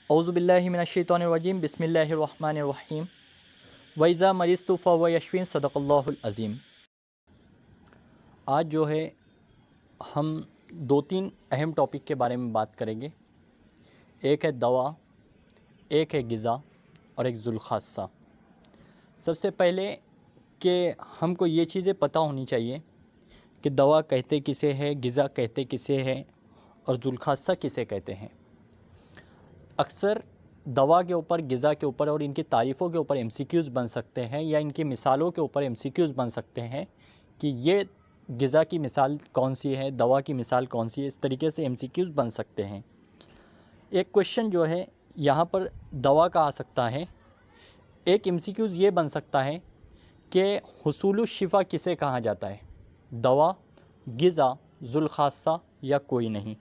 औज़ु बिल्लाहि मिनश्शैतानिर्रजीम बिस्मिल्लाहिर्रहमानिर्रहीम वइज़ा मरिज़्तु फ़हुव यशफ़ीन सदक़ल्लाहुल अज़ीम। आज जो है हम दो तीन अहम टॉपिक के बारे में बात करेंगे। एक है दवा, एक है ग़िज़ा और एक ज़ुल्ख़ासा। सबसे पहले कि हमको ये चीज़ें पता होनी चाहिए कि दवा कहते किसे है, ग़िज़ा कहते किसे है और ज़ुल्ख़ासा किसे कहते हैं। अक्सर दवा के ऊपर, ग़िज़ा के ऊपर और इनकी तारीफ़ों के ऊपर एमसीक्यूज़ बन सकते हैं या इनकी मिसालों के ऊपर एमसीक्यूज़ बन सकते हैं कि ये ग़िज़ा की मिसाल कौन सी है, दवा की मिसाल कौन सी है। इस तरीके से एमसीक्यूज़ बन सकते हैं। एक क्वेश्चन जो है यहाँ पर दवा का आ सकता है। एक एमसीक्यूज़ ये बन सकता है कि हुसूलुश शिफ़ा किसे कहा जाता है, दवा, ग़िज़ा, ज़ुल्ख़ासा या कोई नहीं।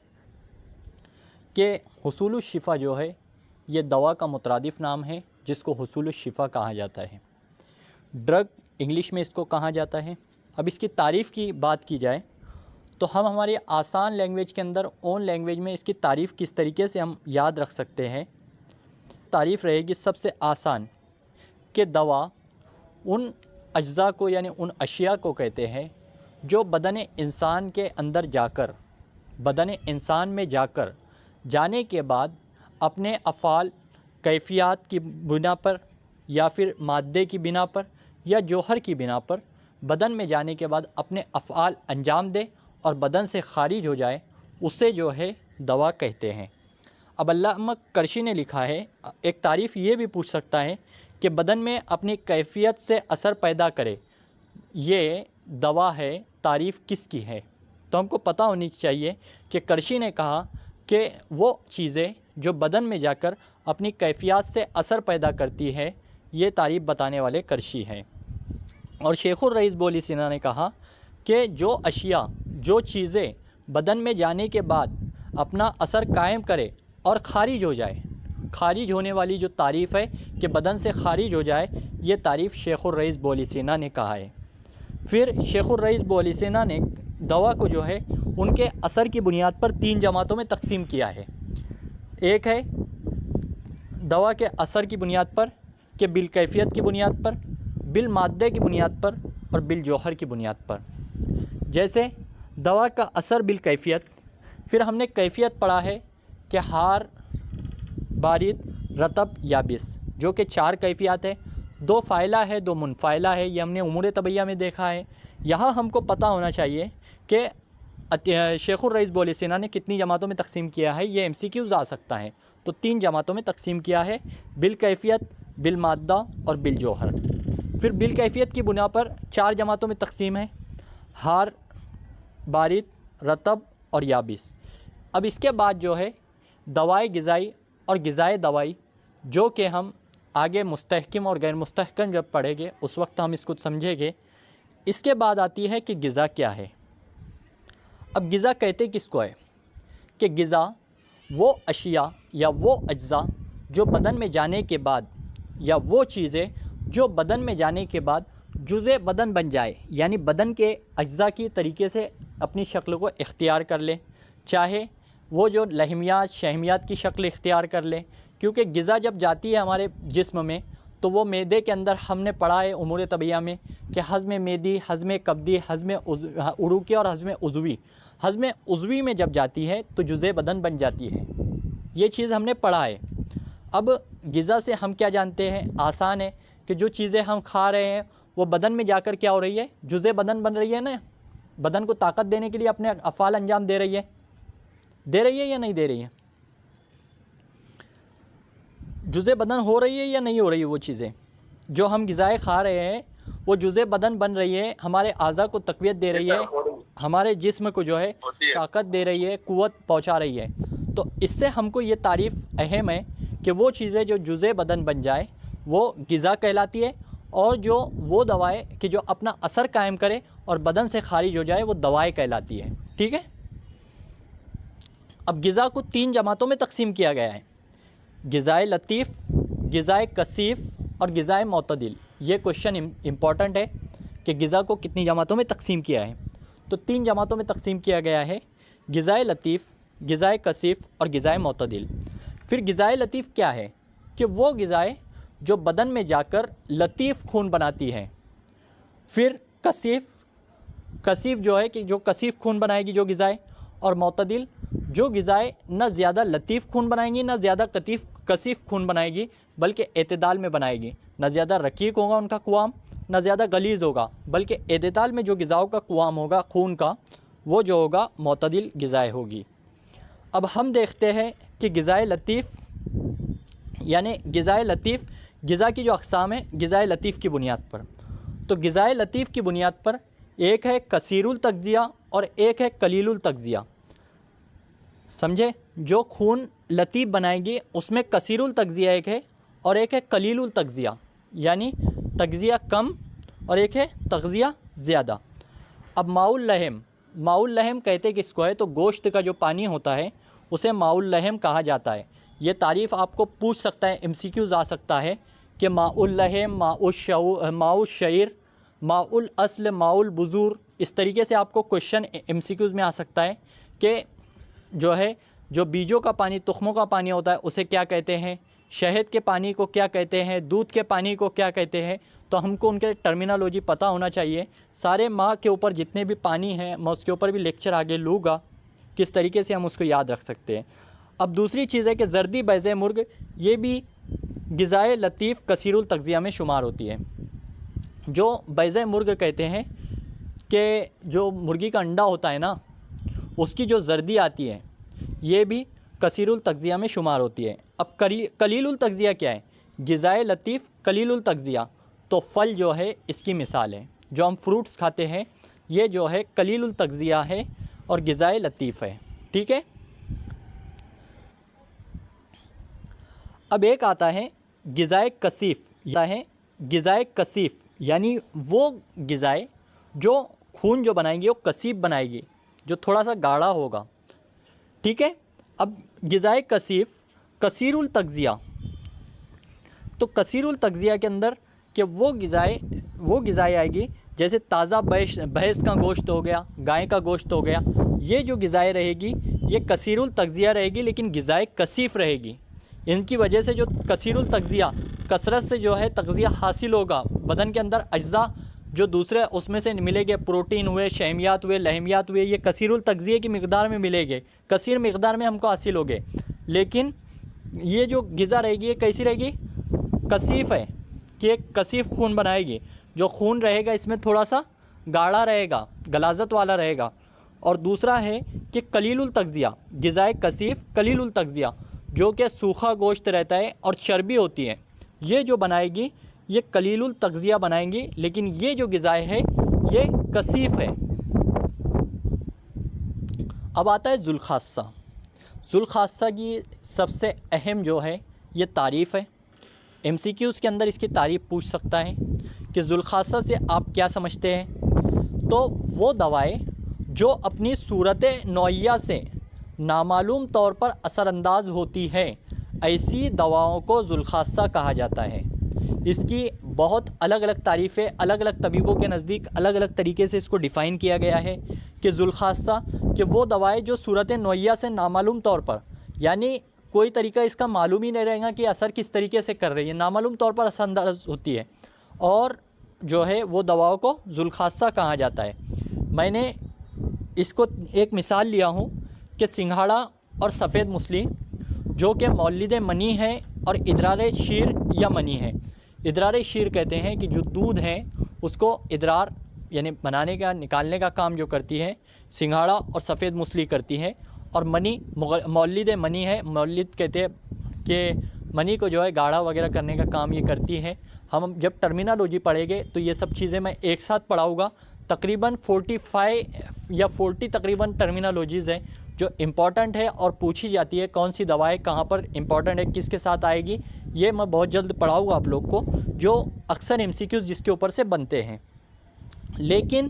कि हुसूलुश शिफ़ा जो है ये दवा का मुतरादिफ़ नाम है जिसको हुसूलुश शिफ़ा कहा जाता है। ड्रग इंग्लिश में इसको कहा जाता है। अब इसकी तारीफ़ की बात की जाए तो हम हमारी आसान लैंग्वेज के अंदर, ओन लैंग्वेज में इसकी तारीफ़ किस तरीके से हम याद रख सकते हैं। तारीफ़ रहेगी सबसे आसान कि दवा उन अज्ज़ा को यानी उन अशिया को कहते हैं जो बदन इंसान के अंदर जाकर, बदन इंसान में जाने के बाद अपने अफ़ाल, कैफ़ियत की बिना पर या फिर मादे की बिना पर या जौहर की बिना पर बदन में जाने के बाद अपने अफ़ाल अंजाम दे और बदन से ख़ारिज हो जाए, उसे जो है दवा कहते हैं। अब अल्लामा करशी ने लिखा है, एक तारीफ़ ये भी पूछ सकता है कि बदन में अपनी कैफ़ियत से असर पैदा करे, ये दवा है, तारीफ़ किसकी है। तो हमको पता होनी चाहिए कि करशी ने कहा कि वो चीज़ें जो बदन में जाकर अपनी कैफ़ियत से असर पैदा करती है, ये तारीफ़ बताने वाले करशी हैं। और शेखुर रईस बोली सिन्हा ने कहा कि जो अशिया, जो चीज़ें बदन में जाने के बाद अपना असर कायम करे और ख़ारिज हो जाए, ख़ारिज होने वाली जो तारीफ़ है कि बदन से ख़ारिज हो जाए, ये तारीफ़ शेखुर रईस बोली सिन्हा ने कहा है। फिर शेखुर रईस बोली सिन्हा ने दवा को जो है उनके असर की बुनियाद पर तीन जमातों में तकसीम किया है। एक है दवा के असर की बुनियाद पर कि बिल कैफ़ियत की बुनियाद पर, बिल मादे की बुनियाद पर और बिल जौहर की बुनियाद पर। जैसे दवा का असर बिल कैफ़ियत, फिर हमने कैफ़ियत पढ़ा है कि हार, बारिद, रतब, याबिस, जो कि चार कैफ़ियत है। दो फ़ाइला है, दो मुनफ़ाइला है, ये हमने उमूर तबैया में देखा है। यहाँ हमको पता होना चाहिए कि शेखुर रईस बोली सिन्हा ने कितनी जमातों में तकसीम किया है। ये एमसीक्यूज़ आ सकता है, तो तीन जमातों में तकसीम किया है, बिल कैफ़ियत, बिल मादा और बिल जौहर। फिर बिल कैफ़ियत की बुनियाद पर चार जमातों में तकसीम है, हार, बारिद, रतब और याबिस। अब इसके बाद जो है दवाई ग़िज़ाई और ग़िज़ाए दवाई, जो कि हम आगे मुस्तहकिम और गैर मुस्तहकम जब पढ़ेंगे उस वक्त हम इसको समझेंगे। इसके बाद आती है कि ग़िज़ा क्या है। अब ग़िज़ा कहते किसको है कि ग़िज़ा वो अशिया या वो अज्ज़ा जो बदन में जाने के बाद, या वो चीज़ें जो बदन में जाने के बाद जुज़े बदन बन जाए, यानी बदन के अज्ज़ा की तरीके से अपनी शक्ल को इख्तियार कर ले, चाहे वो जो लहमियात, शहमियात की शक्ल इख्तियार कर ले। क्योंकि ग़िज़ा जब जाती है हमारे जिस्म में तो वो मैदे के अंदर, हमने पढ़ा है उमूर तबैया में कि हज़्म मेदी, हज़्म कब्दी, हज़्म उरूकी और हज़्म उज़वी। हज़्म उज़वी में जब जाती है तो जुज़े बदन बन जाती है, ये चीज़ हमने पढ़ा है। अब ग़िज़ा से हम क्या जानते हैं, आसान है कि जो चीज़ें हम खा रहे हैं वो बदन में जाकर क्या हो रही है, जुज़े बदन बन रही है ना, बदन को ताकत देने के लिए अपने अफ़ाल अंजाम दे रही है या नहीं दे रही है। जुज़े बदन हो रही है या नहीं हो रही है। वो चीज़ें जो हम ग़िज़ाएँ खा रहे हैं वो जुज़े बदन बन रही है, हमारे आज़ा को तक़वियत दे रही है, हमारे जिस्म को जो है ताकत दे रही है, क़ुव्वत पहुँचा रही है। तो इससे हमको ये तारीफ़ अहम है कि वो चीज़ें जो जुज़े बदन बन जाए वो ग़िज़ा कहलाती है, और जो वो दवाएँ कि जो अपना असर कायम करे और बदन से ख़ारिज हो जाए वो दवाएँ कहलाती है। ठीक है। अब ग़िज़ा को तीन जमातों में तकसीम किया गया है, ग़िज़ाए लतीफ़, ग़िज़ाए कसीफ़ और ग़िज़ाए मोतदिल। ये क्वेश्चन इम्पॉर्टेंट है कि ग़िज़ा को कितनी जमातों में तकसीम किया है। तो तीन जमातों में तकसीम किया गया है, ग़िज़ाए लतीफ़, ग़िज़ाए कसीफ़ और ग़िज़ाए मोतदिल। پھر غذائے لطیف کیا ہے کہ وہ غذائیں جو بدن میں جا کر لطیف خون بناتی ہیں. پھر کثیف جو ہے کہ جو کثیف خون بنائے گی جو غذائیں، اور معتدل جو غذائیں نہ زیادہ لطیف خون بنائیں گی نہ زیادہ کثیف خون بنائے گی بلکہ اعتدال میں بنائے گی. نہ زیادہ رقیق ہوگا ان کا قوام نہ زیادہ غلیظ ہوگا، بلکہ اعتدال میں جو غذاؤں کا قوام ہوگا خون کا وہ جو ہوگا معتدل غذائیں ہوگی. اب ہم دیکھتے ہیں کہ غذائے لطیف یعنی غذا کی جو اقسام ہیں غذائے لطیف کی بنیاد پر. تو غذائے لطیف کی بنیاد پر ایک ہے کثیر التغذیہ اور ایک ہے قلیل التغذیہ. سمجھے؟ جو خون لطیف بنائے گی اس میں کثیر التغذیہ ایک ہے اور ایک ہے قلیل التغذیہ، یعنی تغذیہ کم اور ایک ہے تغذیہ زیادہ. اب ماء اللحم کہتے کس کو ہے؟ تو گوشت کا جو پانی ہوتا ہے اسے ماء اللحم کہا جاتا ہے. یہ تعریف آپ کو پوچھ سکتا ہے، MCQs آ سکتا ہے کہ ماء اللحم، ماء الشعیر، ماء الاصل، ماء البذور، اس طریقے سے آپ کو کوشچن MCQs میں آ سکتا ہے کہ جو بیجوں کا پانی، تخموں کا پانی ہوتا ہے اسے کیا کہتے ہیں، شہد کے پانی کو کیا کہتے ہیں، دودھ کے پانی کو کیا کہتے ہیں. تو ہم کو ان کے ٹرمینالوجی پتہ ہونا چاہیے. سارے ماء کے اوپر جتنے بھی پانی ہیں میں اس کے اوپر بھی لیکچر آگے لوں گا کس طریقے سے ہم اس کو یاد رکھ سکتے ہیں. اب دوسری چیز ہے کہ زردی بیض مرغ، یہ بھی غذائے لطیف کثیر التغذیہ میں شمار ہوتی ہے. جو بیض مرغ کہتے ہیں کہ جو مرغی کا انڈا ہوتا ہے نا اس کی جو زردی آتی ہے یہ بھی کثیر التغذیہ میں شمار ہوتی ہے. اب قلیل التغذیہ کیا ہے؟ غذائے لطیف قلیل التغذیہ، تو پھل جو ہے اس کی مثال ہے. جو ہم فروٹس کھاتے ہیں یہ جو ہے قلیل التغذیہ ہے اور غذائے لطیف ہے. ٹھیک ہے. اب ایک آتا ہے غذائے کثیف، یعنی وہ غذائیں جو خون جو بنائیں گی وہ کثیف بنائے گی، جو تھوڑا سا گاڑھا ہوگا. ٹھیک ہے. اب غذائے کثیر التغذیہ، تو کثیر التغذیہ کے اندر کہ وہ غذائیں آئے گی جیسے تازہ بھینس کا گوشت ہو گیا، گائے کا گوشت ہو گیا. یہ جو غذائیں رہے گی یہ کثیر التغذیہ رہے گی لیکن غذائیں کثیف رہے گی. ان کی وجہ سے جو کثیر التغذیہ، کثرت سے جو ہے تغذیہ حاصل ہوگا، بدن کے اندر اجزاء جو دوسرے اس میں سے ملے گے، پروٹین ہوئے، شحمیات ہوئے، لحمیات ہوئے، یہ کثیر التغذیہ کی مقدار میں ملے گے، کثیر مقدار میں ہم کو حاصل ہوگے. لیکن یہ جو غذا رہے گی یہ کیسی رہے گی؟ کثیف ہے کہ ایک کثیف خون بنائے گی. جو خون رہے گا اس میں تھوڑا سا گاڑھا رہے گا، غلاظت والا رہے گا. اور دوسرا ہے کہ قلیل التغذیہ، غذائے کثیف قلیل التغذیہ، جو کہ سوکھا گوشت رہتا ہے اور چربی ہوتی ہے، یہ جو بنائے گی یہ قلیل التغذیہ بنائیں گی لیکن یہ جو غذائیں ہے یہ کثیف ہے. اب آتا ہے ذوالخاصہ کی سب سے اہم جو ہے یہ تعریف ہے. MCQs کے اندر اس کی تعریف پوچھ سکتا ہے کہ ذوالخاصہ سے آپ کیا سمجھتے ہیں. تو وہ دوائیں جو اپنی صورت نوعیہ سے نامعلوم طور پر اثر انداز ہوتی ہے، ایسی دواؤں کو ذوالخاصہ کہا جاتا ہے. اس کی بہت الگ الگ تعریفیں، الگ الگ طبیبوں کے نزدیک الگ الگ طریقے سے اس کو ڈیفائن کیا گیا ہے کہ ذوالخاصہ کہ وہ دوائیں جو صورت نوعیہ سے نامعلوم طور پر، یعنی کوئی طریقہ اس کا معلوم ہی نہیں رہے گا کہ اثر کس طریقے سے کر رہی ہے، نامعلوم طور پر اثر انداز ہوتی ہے، اور جو ہے وہ دواؤں کو ذوالخاصہ کہا جاتا ہے. میں نے اس کو ایک مثال لیا ہوں کہ سنگھاڑا اور سفید مصلی جو کہ مولد منی ہے اور ادرار شیر یا منی ہے. ادرار شیر کہتے ہیں کہ جو دودھ ہے اس کو ادرار یعنی بنانے کا، نکالنے کا کام جو کرتی ہے سنگھاڑا اور سفید مصلی کرتی ہے، اور منی مولد منی ہے. مولد کہتے ہیں کہ منی کو جو ہے گاڑھا وغیرہ کرنے کا کام یہ کرتی ہے. ہم جب ٹرمینالوجی پڑھیں گے تو یہ سب چیزیں میں ایک ساتھ پڑھاؤں گا. تقریباً 45 یا 40 تقریباً ٹرمینالوجیز ہیں جو امپورٹنٹ ہے اور پوچھی جاتی ہے کون سی دوائیں کہاں پر امپورٹنٹ ہے، کس کے ساتھ آئے گی. یہ میں بہت جلد پڑھاؤں گا آپ لوگ کو، جو اکثر MCQs جس کے اوپر سے بنتے ہیں. لیکن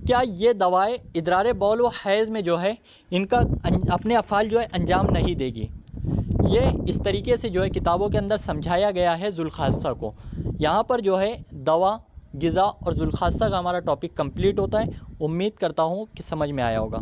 کیا یہ دوائیں ادرار بول و حیض میں جو ہے ان کا اپنے افعال جو ہے انجام نہیں دے گی؟ یہ اس طریقے سے جو ہے کتابوں کے اندر سمجھایا گیا ہے ذوالخاصہ کو. یہاں پر جو ہے دوا، غذا اور ذوالخاصہ کا ہمارا ٹاپک کمپلیٹ ہوتا ہے. امید کرتا ہوں کہ سمجھ میں آیا ہوگا.